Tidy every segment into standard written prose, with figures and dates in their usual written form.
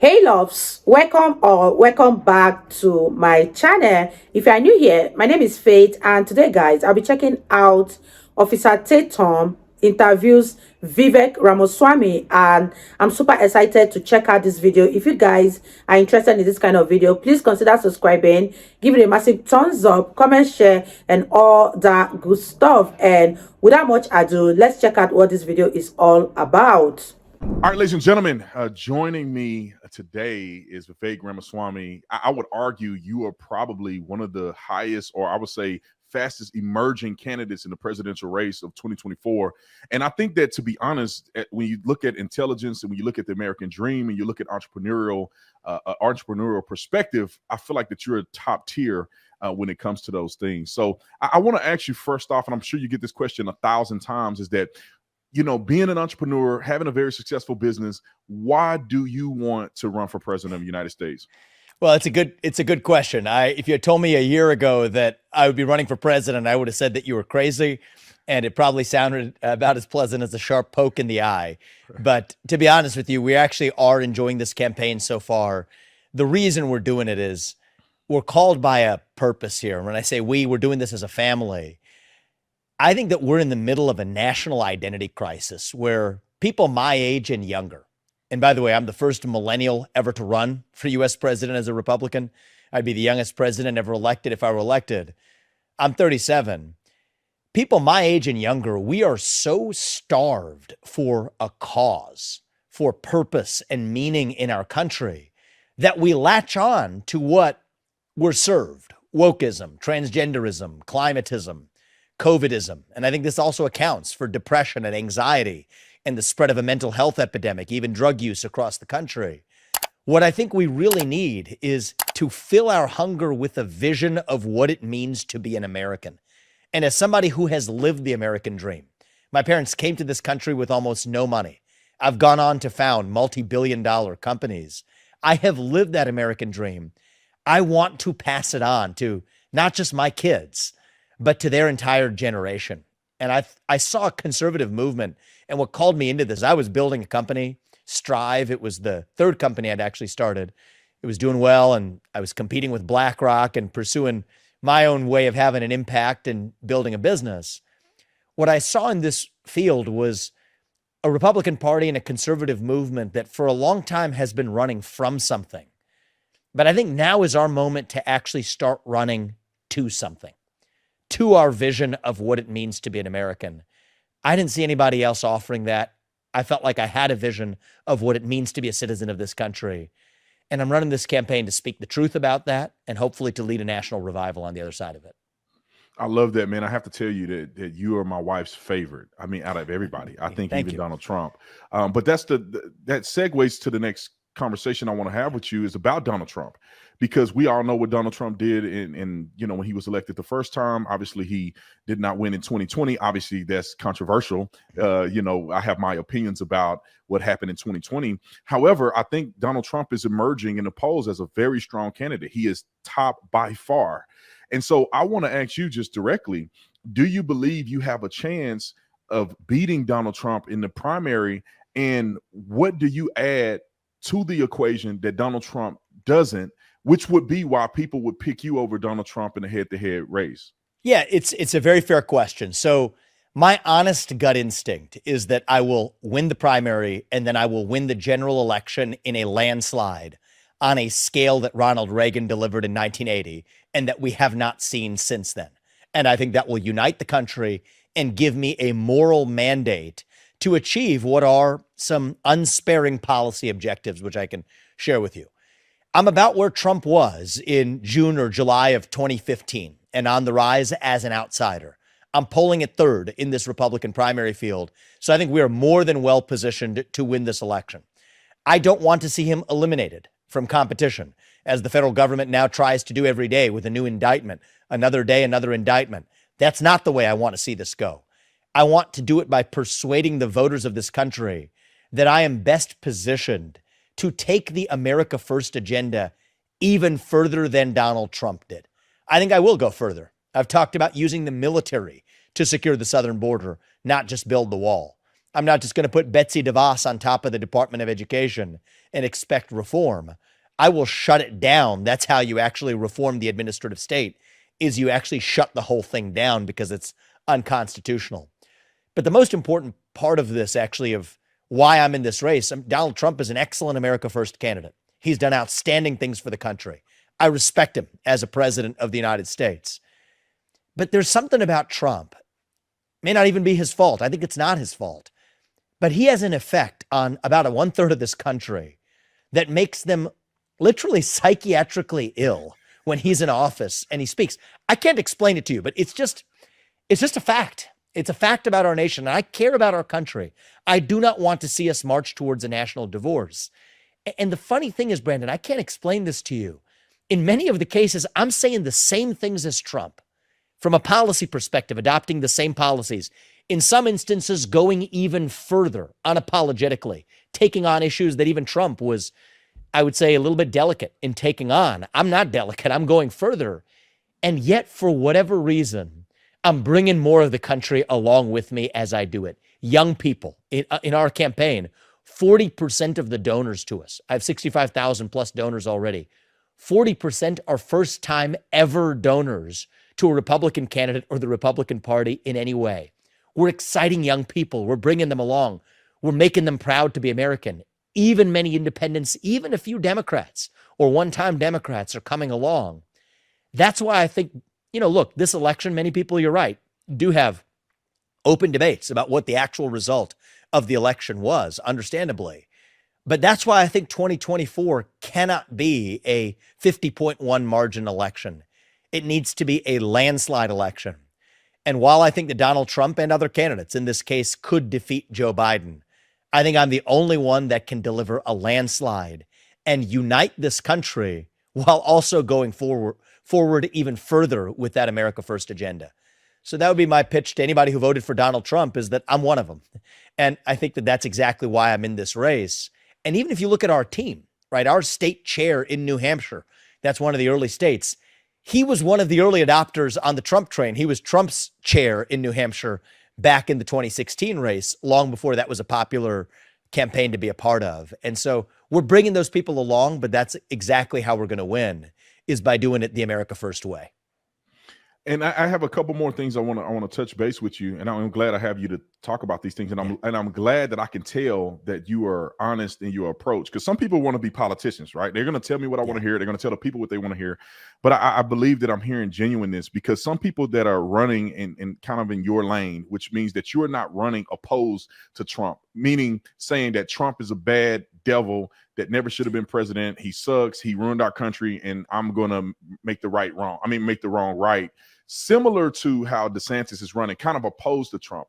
Hey loves, welcome or welcome back to my channel. If you are new here, my name is Faith, and today guys, I'll be checking out Officer Tatum interviews Vivek Ramaswamy, and I'm super excited to check out this video. If you guys are interested in this kind of video, please consider subscribing, give it a massive thumbs up, comment, share, and all that good stuff. And without much ado, let's check out what this video is all about. All right, ladies and gentlemen, joining me today is Vivek Ramaswamy. I would argue you are probably one of the highest, or I would say fastest emerging candidates in the presidential race of 2024. And I think that, to be honest, when you look at intelligence and when you look at the American dream and you look at entrepreneurial perspective, I feel like that you're a top tier when it comes to those things. So I want to ask you first off, and I'm sure you get this question 1,000 times, is that being an entrepreneur, having a very successful business, why do you want to run for president of the United States? Well, it's a good question. If you had told me a year ago that I would be running for president, I would have said that you were crazy, and it probably sounded about as pleasant as a sharp poke in the eye. But to be honest with you, we actually are enjoying this campaign so far. The reason we're doing it is we're called by a purpose here. When I say we're doing this as a family. I think that we're in the middle of a national identity crisis where people my age and younger, and by the way, I'm the first millennial ever to run for U.S. president as a Republican. I'd be the youngest president ever elected if I were elected. I'm 37. People my age and younger, we are so starved for a cause, for purpose and meaning in our country that we latch on to what we're served: wokeism, transgenderism, climatism, COVIDism. And I think this also accounts for depression and anxiety and the spread of a mental health epidemic, even drug use across the country. What I think we really need is to fill our hunger with a vision of what it means to be an American. And as somebody who has lived the American dream, my parents came to this country with almost no money. I've gone on to found multi-billion-dollar companies. I have lived that American dream. I want to pass it on to not just my kids, but to their entire generation. And I saw a conservative movement. And what called me into this, I was building a company, Strive. It was the third company I'd actually started. It was doing well, and I was competing with BlackRock and pursuing my own way of having an impact and building a business. What I saw in this field was a Republican Party and a conservative movement that for a long time has been running from something. But I think now is our moment to actually start running to something, to our vision of what it means to be an American. I didn't see anybody else offering that. I felt like I had a vision of what it means to be a citizen of this country. And I'm running this campaign to speak the truth about that and hopefully to lead a national revival on the other side of it. I love that, man. I have to tell you that you are my wife's favorite. I mean, out of everybody, I think Thank even you. Donald Trump. But that segues to the next conversation I want to have with you is about Donald Trump, because we all know what Donald Trump did in when he was elected the first time. Obviously, he did not win in 2020. Obviously, that's controversial. I have my opinions about what happened in 2020. However, I think Donald Trump is emerging in the polls as a very strong candidate. He is top by far. And so I want to ask you just directly, do you believe you have a chance of beating Donald Trump in the primary? And what do you add to the equation that Donald Trump doesn't, which would be why people would pick you over Donald Trump in a head-to-head race? Yeah, it's a very fair question. So my honest gut instinct is that I will win the primary and then I will win the general election in a landslide on a scale that Ronald Reagan delivered in 1980 and that we have not seen since then. And I think that will unite the country and give me a moral mandate to achieve what are some unsparing policy objectives, which I can share with you. I'm about where Trump was in June or July of 2015 and on the rise as an outsider. I'm polling at third in this Republican primary field. So I think we are more than well positioned to win this election. I don't want to see him eliminated from competition, as the federal government now tries to do every day with a new indictment, another day, another indictment. That's not the way I want to see this go. I want to do it by persuading the voters of this country that I am best positioned to take the America First agenda even further than Donald Trump did. I think I will go further. I've talked about using the military to secure the southern border, not just build the wall. I'm not just going to put Betsy DeVos on top of the Department of Education and expect reform. I will shut it down. That's how you actually reform the administrative state, is you actually shut the whole thing down because it's unconstitutional. But the most important part of this, actually, of why I'm in this race, Donald Trump is an excellent America First candidate. He's done outstanding things for the country. I respect him as a president of the United States. But there's something about Trump, may not even be his fault. I think it's not his fault. But he has an effect on about 1/3 of this country that makes them literally psychiatrically ill when he's in office and he speaks. I can't explain it to you, but it's just a fact. It's a fact about our nation. And I care about our country. I do not want to see us march towards a national divorce. And the funny thing is, Brandon, I can't explain this to you. In many of the cases, I'm saying the same things as Trump from a policy perspective, adopting the same policies. In some instances, going even further unapologetically, taking on issues that even Trump was, I would say, a little bit delicate in taking on. I'm not delicate. I'm going further. And yet, for whatever reason, I'm bringing more of the country along with me as I do it. Young people in our campaign, 40% of the donors to us, I have 65,000 plus donors already. 40% are first time ever donors to a Republican candidate or the Republican Party in any way. We're exciting young people. We're bringing them along. We're making them proud to be American. Even many independents, even a few Democrats or one-time Democrats are coming along. That's why I think, look, this election, many people, you're right, do have open debates about what the actual result of the election was, understandably. But that's why I think 2024 cannot be a 50.1 margin election. It needs to be a landslide election. And while I think that Donald Trump and other candidates in this case could defeat Joe Biden, I think I'm the only one that can deliver a landslide and unite this country while also going forward even further with that America First agenda. So that would be my pitch to anybody who voted for Donald Trump, is that I'm one of them. And I think that that's exactly why I'm in this race. And even if you look at our team, right, our state chair in New Hampshire, that's one of the early states. He was one of the early adopters on the Trump train. He was Trump's chair in New Hampshire back in the 2016 race, long before that was a popular campaign to be a part of. And so we're bringing those people along, but that's exactly how we're going to win, is by doing it the America First way. And I have a couple more things I want to touch base with you, and I'm glad I have you to talk about these things. And I'm glad that I can tell that you are honest in your approach, because some people want to be politicians, right? They're going to tell me what I want to hear. They're going to tell the people what they want to hear. But I believe that I'm hearing genuineness, because some people that are running in kind of in your lane, which means that you're not running opposed to Trump, meaning saying that Trump is a bad devil that never should have been president. He sucks. He ruined our country, and I'm going to make the wrong right. Similar to how DeSantis is running, kind of opposed to Trump.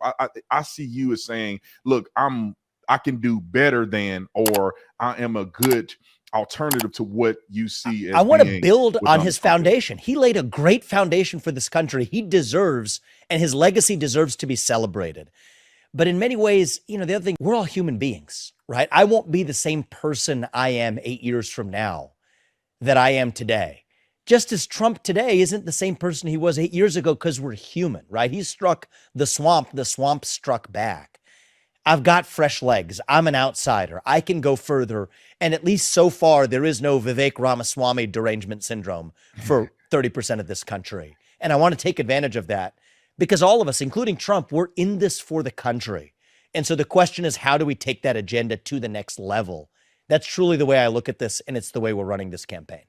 I see you as saying, look, I can do better than, or I am a good alternative to what you see as. I want to build on his foundation. He laid a great foundation for this country. He deserves, and his legacy deserves to be celebrated. But in many ways, the other thing, we're all human beings, right? I won't be the same person I am 8 years from now that I am today. Just as Trump today isn't the same person he was 8 years ago, because we're human, right? He struck the swamp struck back. I've got fresh legs. I'm an outsider. I can go further. And at least so far, there is no Vivek Ramaswamy derangement syndrome for 30% of this country. And I want to take advantage of that, because all of us, including Trump, we're in this for the country. And so the question is, how do we take that agenda to the next level? That's truly the way I look at this, and it's the way we're running this campaign.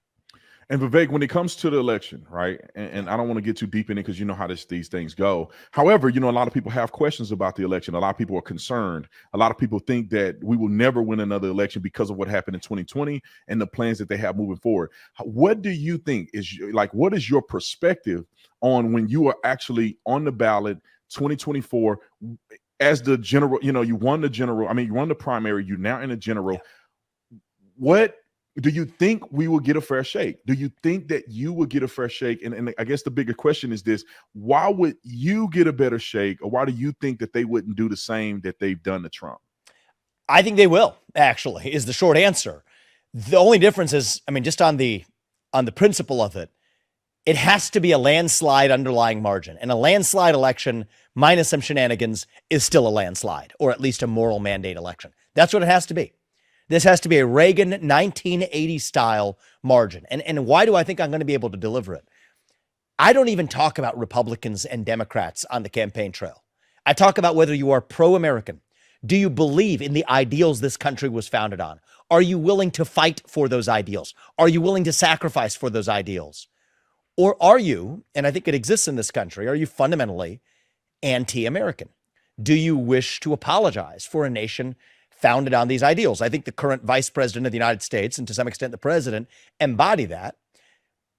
And Vivek, when it comes to the election, right, and I don't want to get too deep in it, because you know how these things go. However, a lot of people have questions about the election. A lot of people are concerned. A lot of people think that we will never win another election because of what happened in 2020 and the plans that they have moving forward. What do you think what is your perspective on when you are actually on the ballot 2024 as the general? You won the primary, you're now in the general. Yeah. What do you think we will get a fair shake? Do you think that you will get a fair shake? And I guess the bigger question is this: why would you get a better shake, or why do you think that they wouldn't do the same that they've done to Trump? I think they will, actually, is the short answer. The only difference is, just on the principle of it, it has to be a landslide underlying margin. And a landslide election minus some shenanigans, is still a landslide, or at least a moral mandate election. That's what it has to be. This has to be a Reagan 1980 style margin. And why do I think I'm going to be able to deliver it? I don't even talk about Republicans and Democrats on the campaign trail. I talk about whether you are pro-American. Do you believe in the ideals this country was founded on? Are you willing to fight for those ideals? Are you willing to sacrifice for those ideals? Or are you, and I think it exists in this country, are you fundamentally anti-American? Do you wish to apologize for a nation founded on these ideals? I think the current vice president of the United States, and to some extent the president, embody that.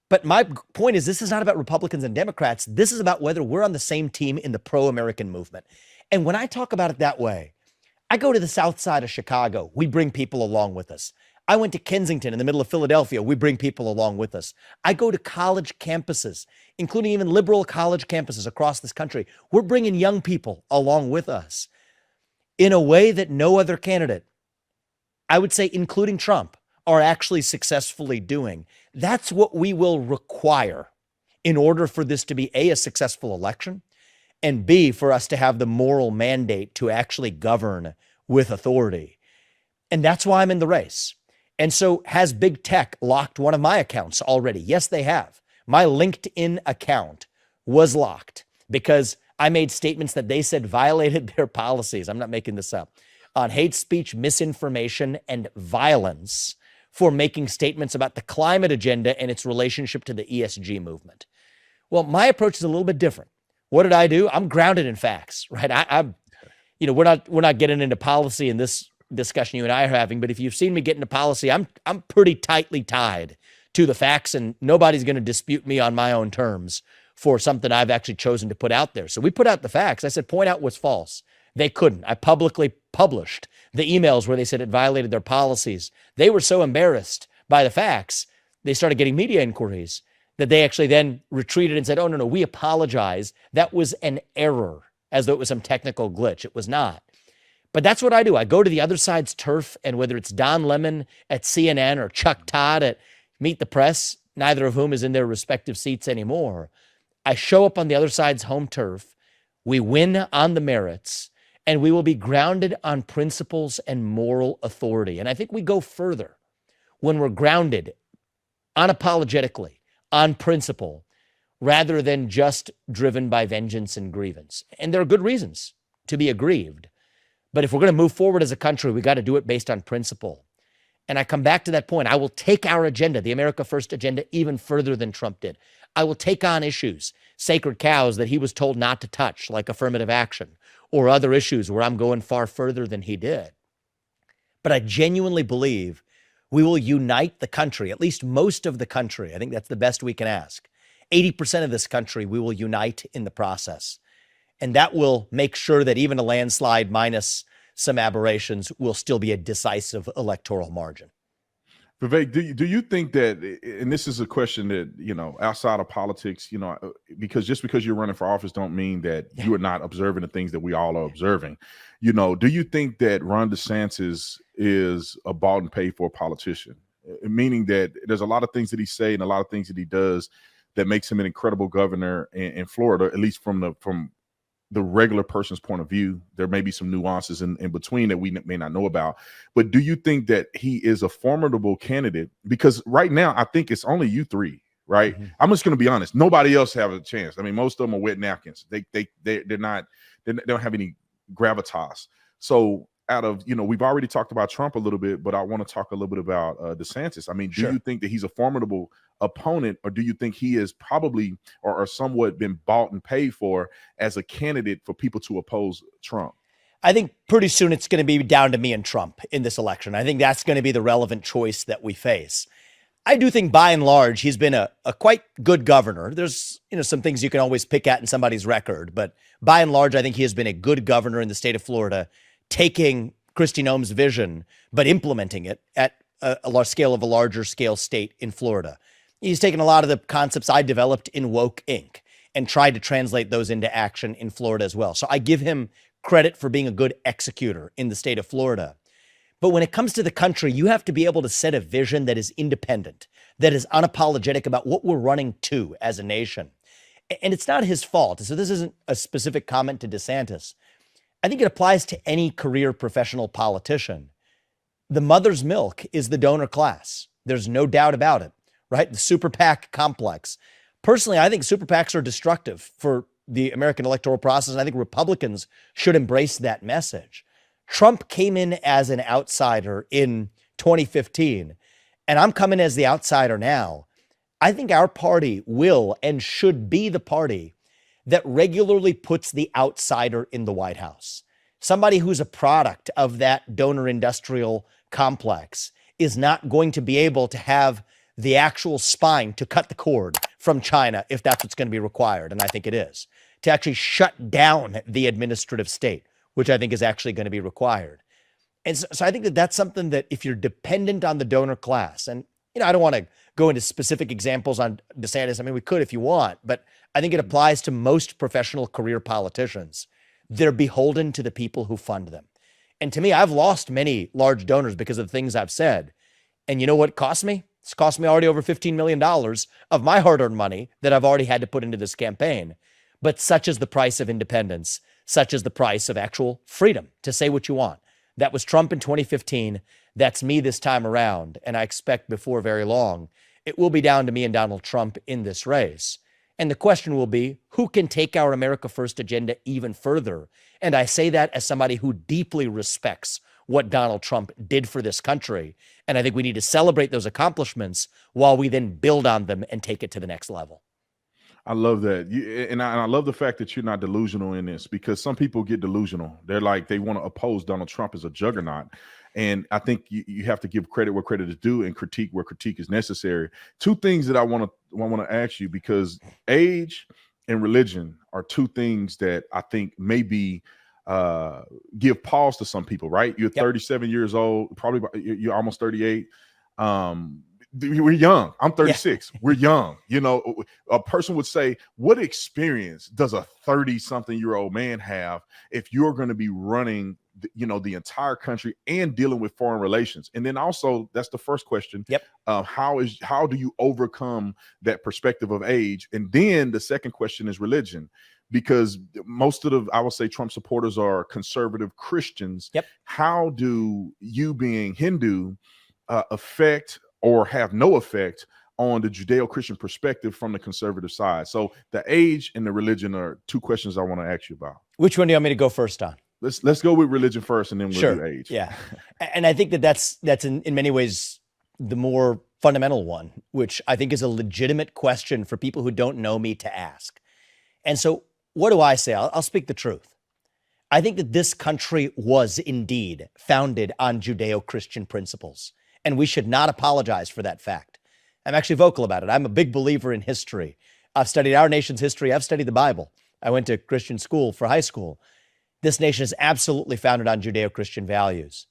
But my point is, this is not about Republicans and Democrats. This is about whether we're on the same team in the pro-American movement. And when I talk about it that way, I go to the south side of Chicago. We bring people along with us. I went to Kensington in the middle of Philadelphia. We bring people along with us. I go to college campuses, including even liberal college campuses across this country. We're bringing young people along with us in a way that no other candidate, I would say including Trump, are actually successfully doing. That's what we will require in order for this to be A, a successful election, and B, for us to have the moral mandate to actually govern with authority. And that's why I'm in the race. And so has big tech locked one of my accounts already? Yes, they have. My LinkedIn account was locked because I made statements that they said violated their policies. I'm not making this up. On hate speech, misinformation, and violence, for making statements about the climate agenda and its relationship to the ESG movement. Well, my approach is a little bit different. What did I do? I'm grounded in facts, right? We're not getting into policy in this discussion you and I are having, but if you've seen me get into policy, I'm pretty tightly tied to the facts, and nobody's going to dispute me on my own terms for something I've actually chosen to put out there. So we put out the facts. I said, point out what's false. They couldn't. I publicly published the emails where they said it violated their policies. They were so embarrassed by the facts, they started getting media inquiries that they actually then retreated and said, oh, no, we apologize. That was an error, as though it was some technical glitch. It was not. But that's what I do. I go to the other side's turf, and whether it's Don Lemon at CNN or Chuck Todd at Meet the Press, neither of whom is in their respective seats anymore, I show up on the other side's home turf. We win on the merits, and we will be grounded on principles and moral authority. And I think we go further when we're grounded unapologetically on principle rather than just driven by vengeance and grievance. And there are good reasons to be aggrieved. But if we're going to move forward as a country, we got to do it based on principle. And I come back to that point. I will take our agenda, the America First agenda, even further than Trump did. I will take on issues, sacred cows that he was told not to touch, like affirmative action, or other issues where I'm going far further than he did. But I genuinely believe we will unite the country, at least most of the country. I think that's the best we can ask. 80% of this country, we will unite in the process. And that will make sure that even a landslide minus some aberrations will still be a decisive electoral margin. Vivek, do you think that, and this is a question that, outside of politics, because just because you're running for office don't mean that you are not observing the things that we all are observing. Do you think that Ron DeSantis is a bought and paid for politician? Meaning that there's a lot of things that he say and a lot of things that he does that makes him an incredible governor in Florida, at least from the regular person's point of view. There may be some nuances in between that we may not know about, but do you think that he is a formidable candidate? Because right now, I think it's only you three, right? Mm-hmm. I'm just going to be honest. Nobody else have a chance. I mean, most of them are wet napkins. They don't have any gravitas. So out of, we've already talked about Trump a little bit, but I want to talk a little bit about DeSantis. I mean, do you think that he's a formidable opponent, or do you think he is probably or somewhat been bought and paid for as a candidate for people to oppose Trump? I think pretty soon it's going to be down to me and Trump in this election. I think that's going to be the relevant choice that we face. I do think by and large, he's been a quite good governor. There's, some things you can always pick at in somebody's record, but by and large, I think he has been a good governor in the state of Florida, taking Kristi Noem's vision, but implementing it at a larger scale state in Florida. He's taken a lot of the concepts I developed in Woke Inc. and tried to translate those into action in Florida as well. So I give him credit for being a good executor in the state of Florida. But when it comes to the country, you have to be able to set a vision that is independent, that is unapologetic about what we're running to as a nation. And it's not his fault. So this isn't a specific comment to DeSantis. I think it applies to any career professional politician. The mother's milk is the donor class. There's no doubt about it, right? The super PAC complex. Personally, I think super PACs are destructive for the American electoral process. And I think Republicans should embrace that message. Trump came in as an outsider in 2015, and I'm coming as the outsider now. I think our party will and should be the party that regularly puts the outsider in the White House. Somebody who's a product of that donor industrial complex is not going to be able to have the actual spine to cut the cord from China if that's what's going to be required, and I think it is, to actually shut down the administrative state, which I think is actually going to be required. And so I think that that's something that if you're dependent on the donor class, and I don't want to go into specific examples on DeSantis. I mean, we could if you want, but I think it applies to most professional career politicians. They're beholden to the people who fund them. And to me, I've lost many large donors because of the things I've said. And you know what it cost me? It's cost me already over $15 million of my hard-earned money that I've already had to put into this campaign. But such is the price of independence. Such is the price of actual freedom to say what you want. That was Trump in 2015. That's me this time around. And I expect before very long, it will be down to me and Donald Trump in this race. And the question will be, who can take our America First agenda even further? And I say that as somebody who deeply respects what Donald Trump did for this country. And I think we need to celebrate those accomplishments while we then build on them and take it to the next level. I love that. And I love the fact that you're not delusional in this, because some people get delusional. They're like, they want to oppose Donald Trump as a juggernaut. And I think you have to give credit where credit is due and critique where critique is necessary. Two things that I want to ask you, because age and religion are two things that I think maybe give pause to some people, right? You're 37 years old, probably you're almost 38. We're young. I'm 36. Yeah. We're young. A person would say, what experience does a 30-something-year-old man have if you're going to be running, the entire country and dealing with foreign relations? And then also, that's the first question. Yep. How do you overcome that perspective of age? And then the second question is religion, because most of I would say Trump supporters are conservative Christians. Yep. How do you, being Hindu, affect or have no effect on the Judeo-Christian perspective from the conservative side? So the age and the religion are two questions I want to ask you about. Which one do you want me to go first on? Let's go with religion first, and then we'll do age. Yeah. And I think that's in many ways the more fundamental one, which I think is a legitimate question for people who don't know me to ask. And so what do I say? I'll speak the truth. I think that this country was indeed founded on Judeo-Christian principles, and we should not apologize for that fact. I'm actually vocal about it. I'm a big believer in history. I've studied our nation's history. I've studied the Bible. I went to Christian school for high school. This nation is absolutely founded on Judeo-Christian values.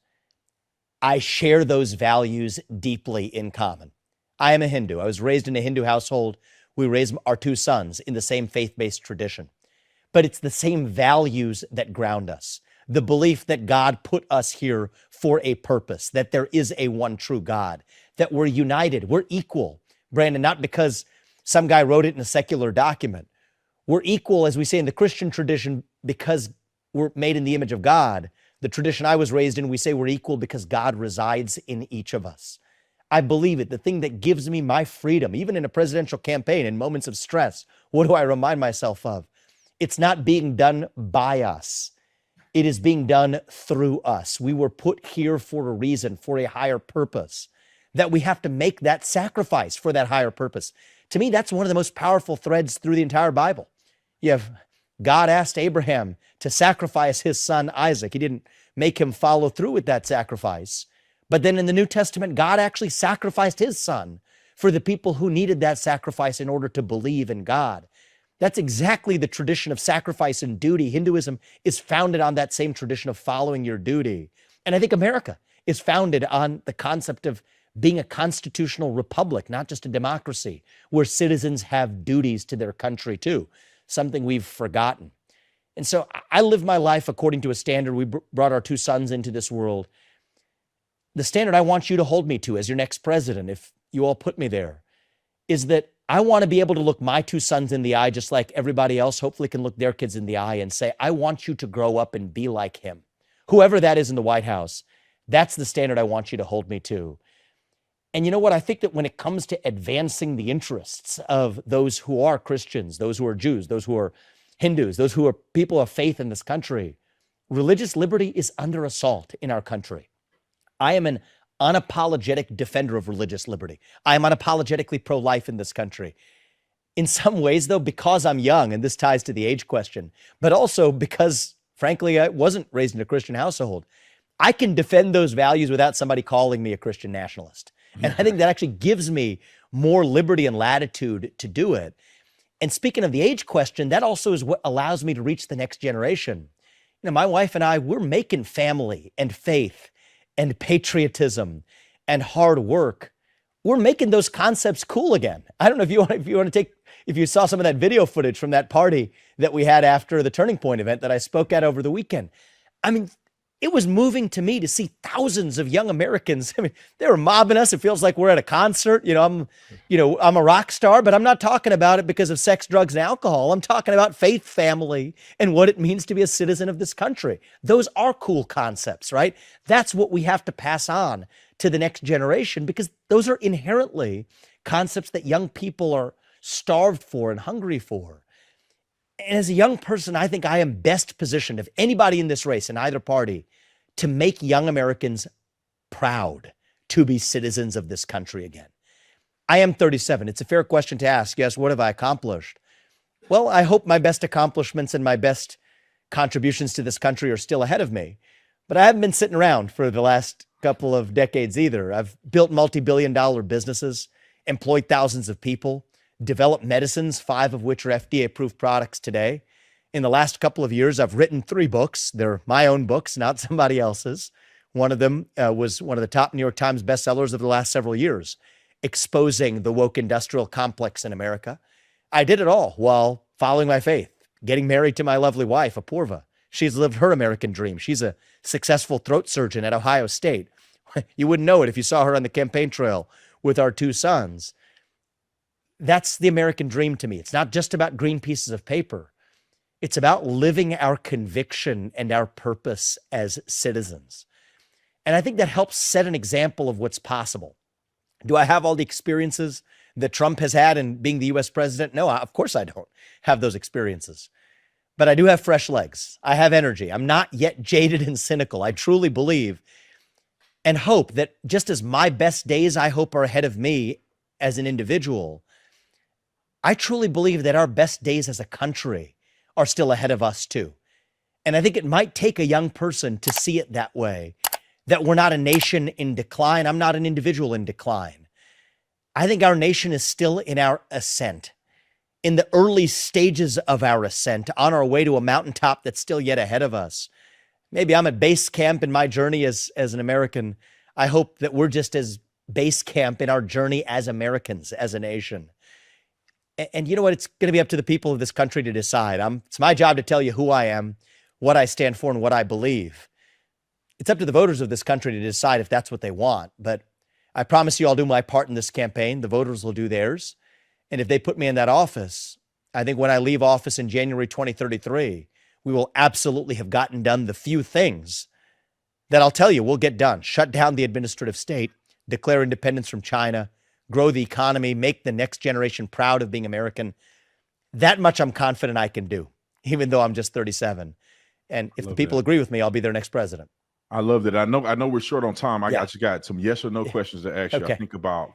I share those values deeply in common. I am a Hindu. I was raised in a Hindu household. We raised our two sons in the same faith-based tradition. But it's the same values that ground us. The belief that God put us here for a purpose, that there is a one true God, that we're united, we're equal. Brandon, not because some guy wrote it in a secular document. We're equal, as we say in the Christian tradition, because we're made in the image of God. The tradition I was raised in, we say we're equal because God resides in each of us. I believe it. The thing that gives me my freedom, even in a presidential campaign, in moments of stress, what do I remind myself of? It's not being done by us. It is being done through us. We were put here for a reason, for a higher purpose, that we have to make that sacrifice for that higher purpose. To me, that's one of the most powerful threads through the entire Bible. You have God asked Abraham to sacrifice his son Isaac. He didn't make him follow through with that sacrifice. But then in the New Testament, God actually sacrificed his son for the people who needed that sacrifice in order to believe in God. That's exactly the tradition of sacrifice and duty. Hinduism is founded on that same tradition of following your duty. And I think America is founded on the concept of being a constitutional republic, not just a democracy, where citizens have duties to their country too, something we've forgotten. And so I live my life according to a standard. We brought our two sons into this world. The standard I want you to hold me to as your next president, if you all put me there, is that I want to be able to look my two sons in the eye, just like everybody else hopefully can look their kids in the eye and say, I want you to grow up and be like him. Whoever that is in the White House, that's the standard I want you to hold me to. And you know what? I think that when it comes to advancing the interests of those who are Christians, those who are Jews, those who are Hindus, those who are people of faith in this country, religious liberty is under assault in our country. I am an unapologetic defender of religious liberty. I am unapologetically pro-life in this country. In some ways, though, because I'm young, and this ties to the age question, but also because, frankly, I wasn't raised in a Christian household, I can defend those values without somebody calling me a Christian nationalist. And I think that actually gives me more liberty and latitude to do it. And speaking of the age question, that also is what allows me to reach the next generation. You know, my wife and I, we're making family and faith and patriotism and hard work. We're making those concepts cool again. I don't know if you saw some of that video footage from that party that we had after the Turning Point event that I spoke at over the weekend. I mean, it was moving to me to see thousands of young Americans. I mean, they were mobbing us. It feels like we're at a concert. I'm a rock star, but I'm not talking about it because of sex, drugs, and alcohol. I'm talking about faith, family, and what it means to be a citizen of this country. Those are cool concepts, right? That's what we have to pass on to the next generation, because those are inherently concepts that young people are starved for and hungry for. And as a young person, I think I am best positioned of anybody in this race in either party to make young Americans proud to be citizens of this country again. I am 37. It's a fair question to ask. Yes, what have I accomplished? Well, I hope my best accomplishments and my best contributions to this country are still ahead of me. But I haven't been sitting around for the last couple of decades either. I've built multi-billion-dollar businesses, employed thousands of people, developed medicines, 5 of which are FDA-approved products today. In the last couple of years, I've written 3 books. They're my own books, not somebody else's. One of them was one of the top New York Times bestsellers of the last several years, exposing the woke industrial complex in America. I did it all while following my faith, getting married to my lovely wife, Apurva. She's lived her American dream. She's a successful throat surgeon at Ohio State. You wouldn't know it if you saw her on the campaign trail with our 2 sons. That's the American dream to me. It's not just about green pieces of paper. It's about living our conviction and our purpose as citizens. And I think that helps set an example of what's possible. Do I have all the experiences that Trump has had in being the US president? No, of course I don't have those experiences. But I do have fresh legs. I have energy. I'm not yet jaded and cynical. I truly believe and hope that just as my best days, I hope, are ahead of me as an individual, I truly believe that our best days as a country are still ahead of us too. And I think it might take a young person to see it that way, that we're not a nation in decline. I'm not an individual in decline. I think our nation is still in our ascent, in the early stages of our ascent, on our way to a mountaintop that's still yet ahead of us. Maybe I'm at base camp in my journey as an American. I hope that we're just as base camp in our journey as Americans, as a nation. And you know what? It's going to be up to the people of this country to decide. It's my job to tell you who I am, what I stand for, and what I believe. It's up to the voters of this country to decide if that's what they want. But I promise you I'll do my part in this campaign. The voters will do theirs. And if they put me in that office, I think when I leave office in January 2033, we will absolutely have gotten done the few things that I'll tell you we'll get done. Shut down the administrative state, declare independence from China, grow the economy, make the next generation proud of being American. That much I'm confident I can do, even though I'm just 37. And if the people agree with me, I'll be their next president. I love that. I know we're short on time. I got some yes or no questions to ask you. Okay. I think about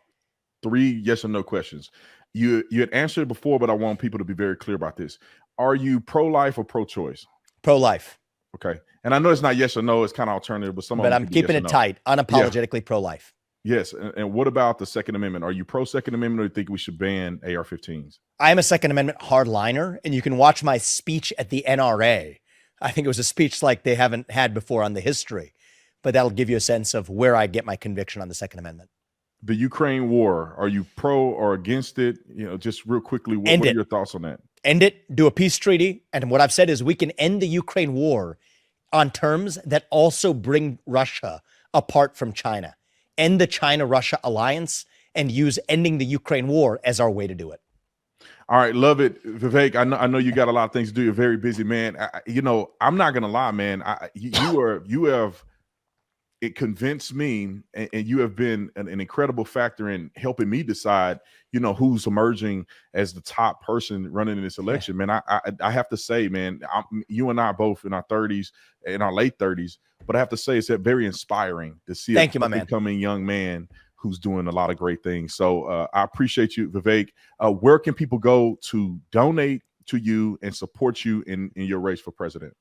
3 yes or no questions. You had answered before, but I want people to be very clear about this. Are you pro-life or pro-choice? Pro-life. Okay. And I know it's not yes or no, it's kind of alternative, but I'm keeping it tight, unapologetically pro-life. Yes. And what about the Second Amendment? Are you pro-Second Amendment, or do you think we should ban AR-15s? I am a Second Amendment hardliner, and you can watch my speech at the NRA. I think it was a speech like they haven't had before on the history, but that'll give you a sense of where I get my conviction on the Second Amendment. The Ukraine war, are you pro or against it? You know, just real quickly, what are your thoughts on that? End it, do a peace treaty. And what I've said is we can end the Ukraine war on terms that also bring Russia apart from China. End the China-Russia alliance and use ending the Ukraine war as our way to do it. All right, love it, Vivek. I know you got a lot of things to do. You're a very busy man. I'm not gonna lie, man. You have it convinced me, and you have been an incredible factor in helping me decide, who's emerging as the top person running in this election. Man, I have to say, man, you and I are both in our 30s, in our late 30s, but I have to say it's very inspiring to see Thank you, my man. becoming young man who's doing a lot of great things. So I appreciate you, Vivek. Where can people go to donate to you and support you in your race for president?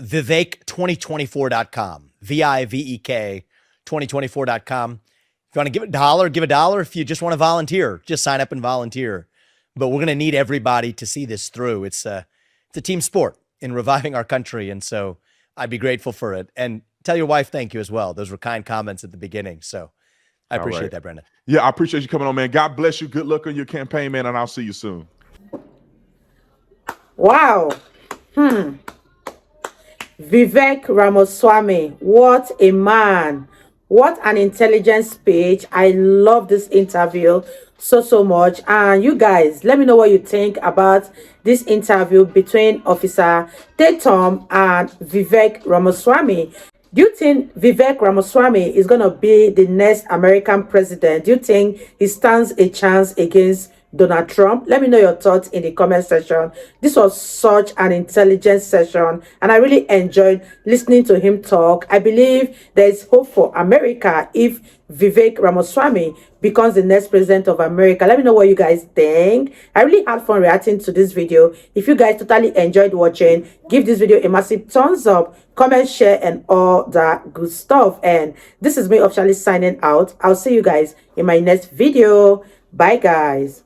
Vivek2024.com. Vivek 2024.com. If you want to give a dollar, give a dollar. If you just want to volunteer, just sign up and volunteer. But we're going to need everybody to see this through. It's a team sport in reviving our country. And so I'd be grateful for it. And tell your wife thank you as well. Those were kind comments at the beginning. So I appreciate that, Brendan. Yeah, I appreciate you coming on, man. God bless you. Good luck on your campaign, man. And I'll see you soon. Wow. Vivek Ramaswamy, what a man. What an intelligent speech. I love this interview so much. And you guys, let me know what you think about this interview between Officer Tatum and Vivek Ramaswamy. Do you think Vivek Ramaswamy is going to be the next American president? Do you think he stands a chance against Donald Trump? Let me know your thoughts in the comment section. This was such an intelligent session, and I really enjoyed listening to him talk. I believe there is hope for America if Vivek Ramaswamy becomes the next president of America. Let me know what you guys think. I really had fun reacting to this video. If you guys totally enjoyed watching, give this video a massive thumbs up, comment, share, and all that good stuff. And this is me officially signing out. I'll see you guys in my next video. Bye, guys.